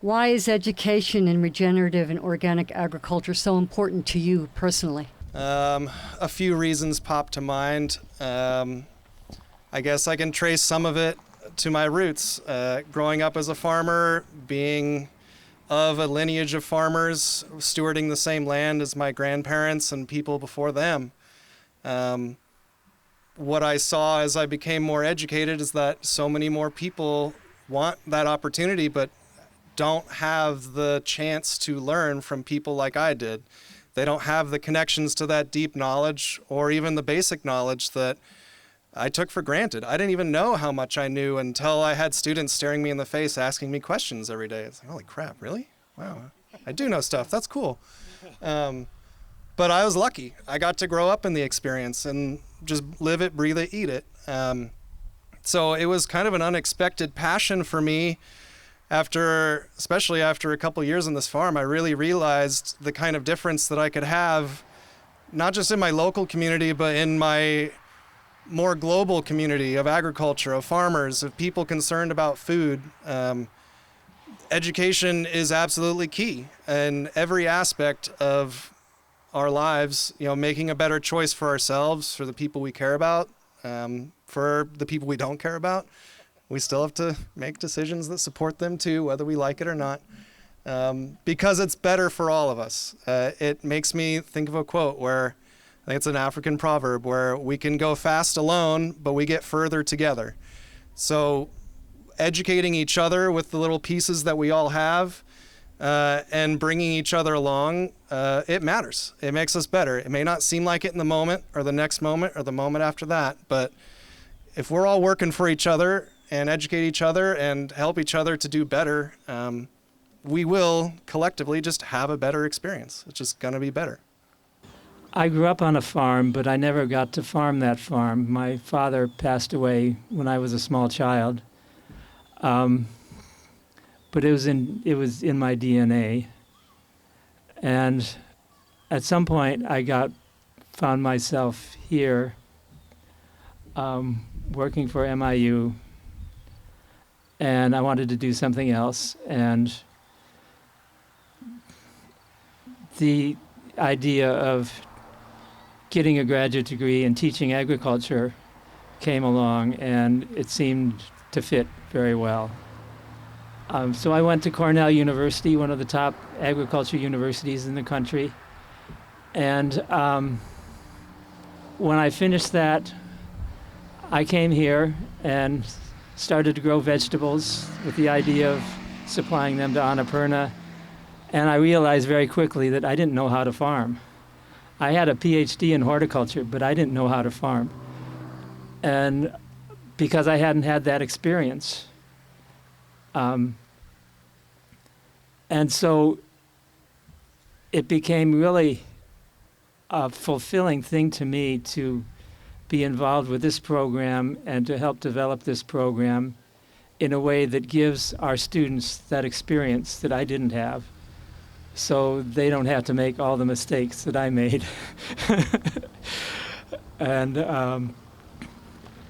Why is education in regenerative and organic agriculture so important to you personally? A few reasons pop to mind. I guess I can trace some of it to my roots. Growing up as a farmer, being of a lineage of farmers, stewarding the same land as my grandparents and people before them. What I saw as I became more educated is that so many more people want that opportunity, but don't have the chance to learn from people like I did. They don't have the connections to that deep knowledge or even the basic knowledge that I took for granted. I didn't even know how much I knew until I had students staring me in the face, asking me questions every day. It's like, holy crap, really? Wow, I do know stuff. That's cool. But I was lucky. I got to grow up in the experience and just live it, breathe it, eat it. So it was kind of an unexpected passion for me. Especially after a couple years on this farm, I really realized the kind of difference that I could have, not just in my local community, but in my more global community of agriculture, of farmers, of people concerned about food. Education is absolutely key in every aspect of our lives, making a better choice for ourselves, for the people we care about, for the people we don't care about. We still have to make decisions that support them too, whether we like it or not, because it's better for all of us. It makes me think of a quote where, I think it's an African proverb, where we can go fast alone, but we get further together. So educating each other with the little pieces that we all have and bringing each other along, it matters. It makes us better. It may not seem like it in the moment or the next moment or the moment after that, but if we're all working for each other and educate each other and help each other to do better, we will collectively just have a better experience. It's just going to be better. I grew up on a farm, but I never got to farm that farm. My father passed away when I was a small child. But it was in my DNA. And at some point I found myself here working for MIU, and I wanted to do something else. And the idea of getting a graduate degree in teaching agriculture came along, and it seemed to fit very well. So I went to Cornell University, one of the top agriculture universities in the country. And when I finished that, I came here and started to grow vegetables with the idea of supplying them to Annapurna. And I realized very quickly that I didn't know how to farm. I had a PhD in horticulture, but I didn't know how to farm. And because I hadn't had that experience. And so it became really a fulfilling thing to me to be involved with this program and to help develop this program in a way that gives our students that experience that I didn't have, so they don't have to make all the mistakes that I made. And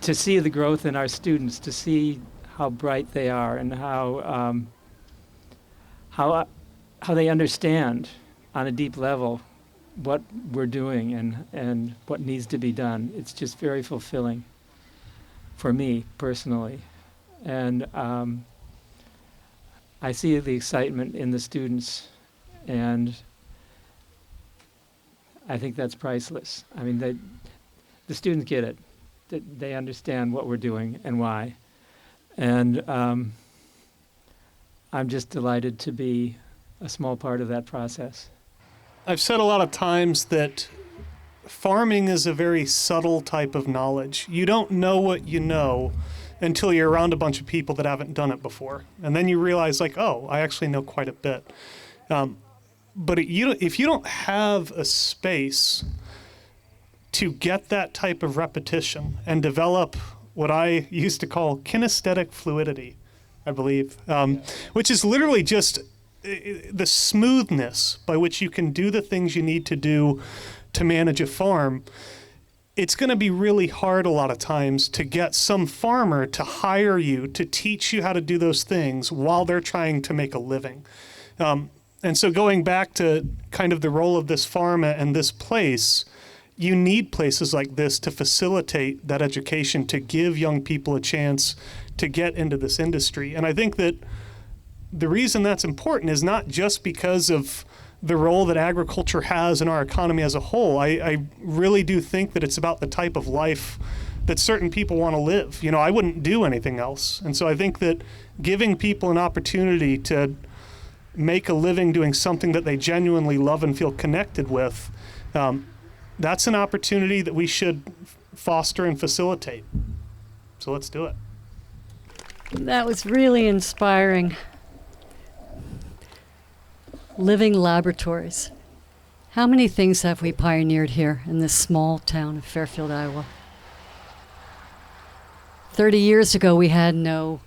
to see the growth in our students, to see how bright they are and how they understand on a deep level what we're doing and what needs to be done. It's just very fulfilling for me personally. And I see the excitement in the students, and I think that's priceless. I mean, the students get it. They understand what we're doing and why. And I'm just delighted to be a small part of that process. I've said a lot of times that farming is a very subtle type of knowledge. You don't know what you know until you're around a bunch of people that haven't done it before. And then you realize, like, oh, I actually know quite a bit. But if you don't have a space to get that type of repetition and develop what I used to call kinesthetic fluidity, I believe, which is literally just the smoothness by which you can do the things you need to do to manage a farm. it's going to be really hard a lot of times to get some farmer to hire you to teach you how to do those things while they're trying to make a living. And so going back to kind of the role of this farm and this place, you need places like this to facilitate that education, to give young people a chance to get into this industry. And I think that the reason that's important is not just because of the role that agriculture has in our economy as a whole. I really do think that it's about the type of life that certain people want to live. You know, I wouldn't do anything else. And so I think that giving people an opportunity to make a living doing something that they genuinely love and feel connected with, that's an opportunity that we should foster and facilitate. So let's do it. That was really inspiring. Living laboratories. How many things have we pioneered here in this small town of Fairfield, Iowa? 30 years ago, we had no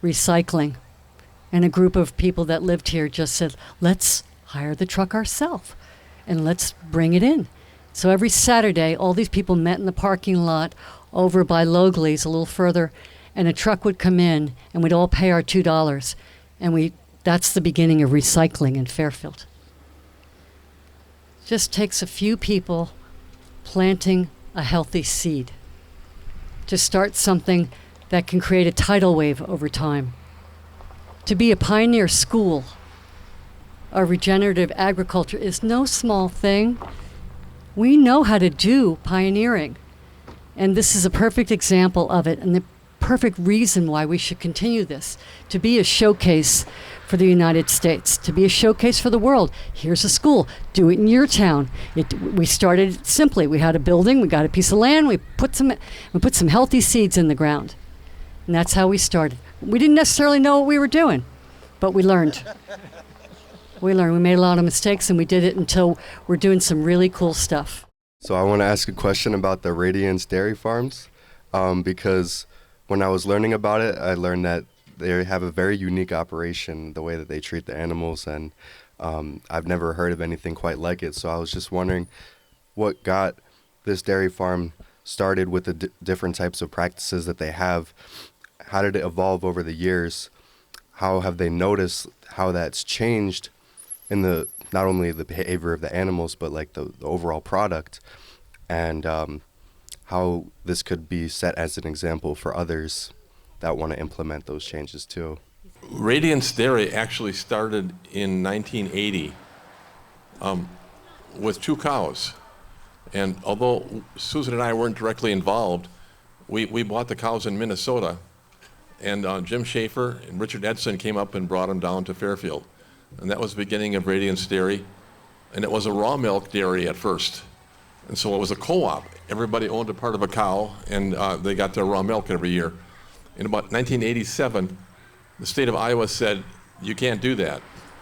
recycling. And a group of people that lived here just said, let's hire the truck ourselves and let's bring it in. So every Saturday, all these people met in the parking lot over by Logley's a little further, and a truck would come in and we'd all pay our $2. And that's the beginning of recycling in Fairfield. Just takes a few people planting a healthy seed to start something that can create a tidal wave over time. To be a pioneer school of regenerative agriculture is no small thing. We know how to do pioneering, and this is a perfect example of it, and the perfect reason why we should continue this, to be a showcase for the United States, to be a showcase for the world. Here's a school, do it in your town. We started simply. We had a building, we got a piece of land, we put some healthy seeds in the ground, and that's how we started. We didn't necessarily know what we were doing, but we learned. We made a lot of mistakes, and we did it until we're doing some really cool stuff. So I want to ask a question about the Radiance Dairy Farms, because when I was learning about it, I learned that they have a very unique operation, the way that they treat the animals, and I've never heard of anything quite like it. So I was just wondering what got this dairy farm started with the different types of practices that they have. How did it evolve over the years? How have they noticed how that's changed in the not only the behavior of the animals, but like the overall product, and how this could be set as an example for others that want to implement those changes too? Radiance Dairy actually started in 1980 with 2 cows. And although Susan and I weren't directly involved, we bought the cows in Minnesota. And Jim Schaefer and Richard Edson came up and brought them down to Fairfield. And that was the beginning of Radiance Dairy. And it was a raw milk dairy at first. And so it was a co-op. Everybody owned a part of a cow, and they got their raw milk every year. In about 1987, the state of Iowa said, you can't do that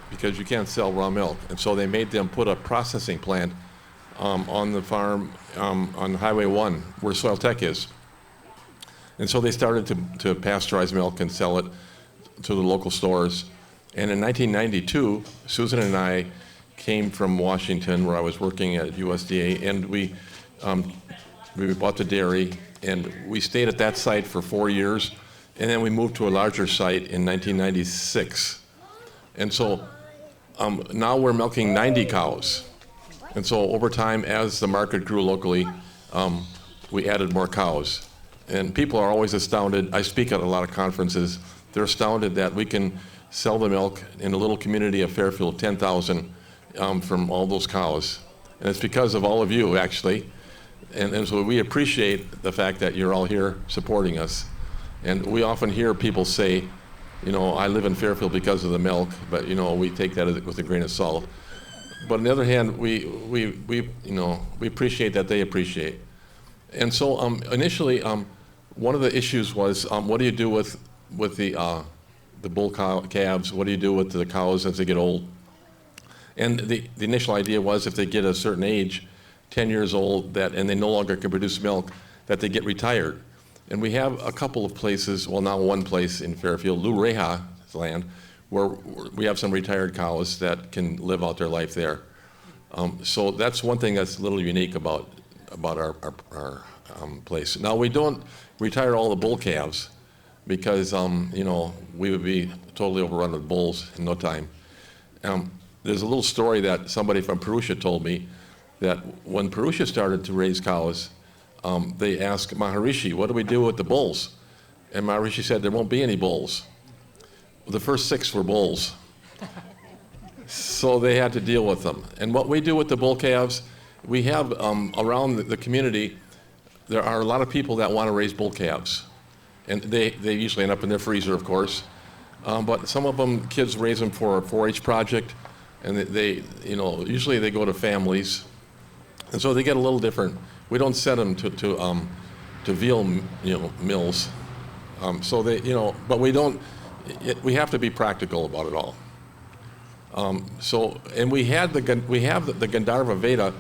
because you can't sell raw milk. And so they made them put a processing plant on the farm on Highway 1, where Soil Tech is. And so they started to pasteurize milk and sell it to the local stores. And in 1992, Susan and I came from Washington, where I was working at USDA, and we bought the dairy, and we stayed at that site for 4 years, and then we moved to a larger site in 1996. And so now we're milking 90 cows. And so over time, as the market grew locally, we added more cows. And people are always astounded. I speak at a lot of conferences. They're astounded that we can sell the milk in a little community of Fairfield, 10,000 from all those cows. And it's because of all of you, actually. And so we appreciate the fact that you're all here supporting us. And we often hear people say, you know, I live in Fairfield because of the milk, but you know, we take that with a grain of salt. But on the other hand, we appreciate that they appreciate. And so initially, one of the issues was, what do you do with the bull calves? What do you do with the cows as they get old? And the initial idea was, if they get a certain age, 10 years old, and they no longer can produce milk, that they get retired. And we have a couple of places, well, now one place in Fairfield, Lou Reha's land, where we have some retired cows that can live out their life there. So that's one thing that's a little unique about about our place. Now, we don't retire all the bull calves because, we would be totally overrun with bulls in no time. There's a little story that somebody from Purusha told me that when Purusha started to raise cows, they asked Maharishi, what do we do with the bulls? And Maharishi said, there won't be any bulls. The first 6 were bulls. So they had to deal with them. And what we do with the bull calves, we have around the community, there are a lot of people that want to raise bull calves. And they usually end up in their freezer, of course. But some of them, kids raise them for a 4-H project, and usually they go to families. And so they get a little different. We don't send them to veal, mills. So they, but we don't, we have to be practical about it all. And we have the Gandharva Veda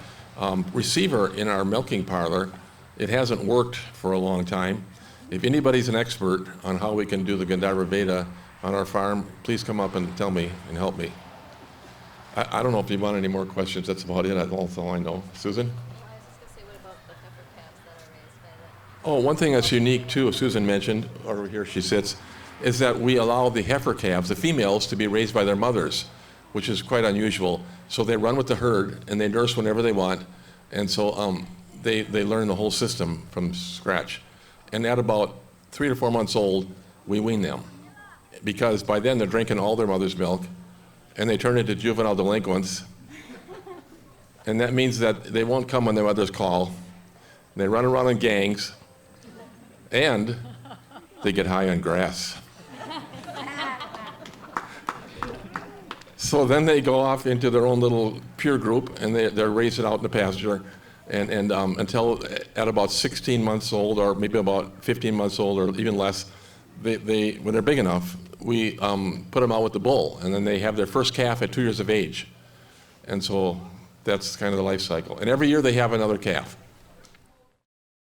receiver in our milking parlor. It hasn't worked for a long time. If anybody's an expert on how we can do the Gandharva Veda on our farm, please come up and tell me and help me. I don't know if you want any more questions. That's about it. That's all I know. Susan? I was just going to say, what about the heifer calves that are raised by the... Oh, one thing that's unique too, Susan mentioned, over here she sits, is that we allow the heifer calves, the females, to be raised by their mothers, which is quite unusual. So they run with the herd and they nurse whenever they want. And so they learn the whole system from scratch. And at about 3 to 4 months old, we wean them. Because by then they're drinking all their mother's milk and they turn into juvenile delinquents. And that means that they won't come when their mothers call. They run around in gangs and they get high on grass. So then they go off into their own little peer group and they're raised out in the pasture and until at about 16 months old or maybe about 15 months old or even less, when they're big enough, we put them out with the bull and then they have their first calf at 2 years of age. And so that's kind of the life cycle. And every year they have another calf.